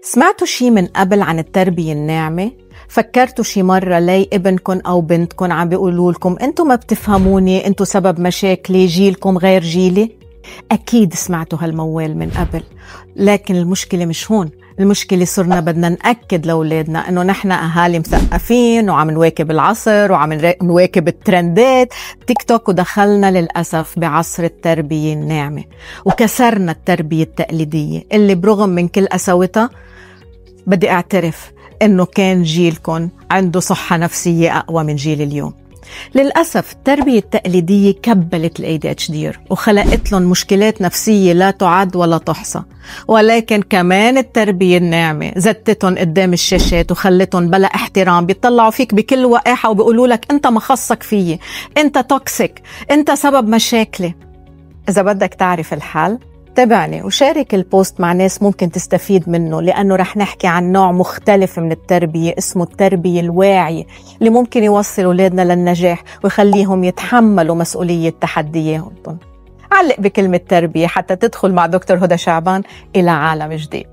سمعتوا شي من قبل عن التربية الناعمة؟ فكرتوا شي مرة لي ابنكم أو بنتكم عم بيقولوا لكم أنتوا ما بتفهموني، أنتوا سبب مشاكلي، جيلكم غير جيلي؟ أكيد سمعتوا هالموال من قبل، لكن المشكلة مش هون. المشكلة صرنا بدنا نأكد لأولادنا أنه نحن أهالي مثقفين وعم نواكب العصر وعم نواكب الترندات تيك توك، ودخلنا للأسف بعصر التربية الناعمة وكسرنا التربية التقليدية اللي برغم من كل قساوتها بدي أعترف أنه كان جيلكم عنده صحة نفسية أقوى من جيل اليوم. للأسف التربية التقليدية كبلت ال ADHD وخلقت لهم مشكلات نفسية لا تعد ولا تحصى، ولكن كمان التربية الناعمة زتتهم قدام الشاشات وخلتهم بلا احترام، بيطلعوا فيك بكل وقاحة وبيقولوا لك أنت ما خصك فيي، أنت توكسيك، أنت سبب مشاكلي. إذا بدك تعرف الحل تابعني وشارك البوست مع ناس ممكن تستفيد منه، لأنه رح نحكي عن نوع مختلف من التربية اسمه التربية الواعية اللي ممكن يوصل أولادنا للنجاح ويخليهم يتحملوا مسؤولية تحدياتهم. علق بكلمة تربية حتى تدخل مع دكتور هدى شعبان إلى عالم جديد.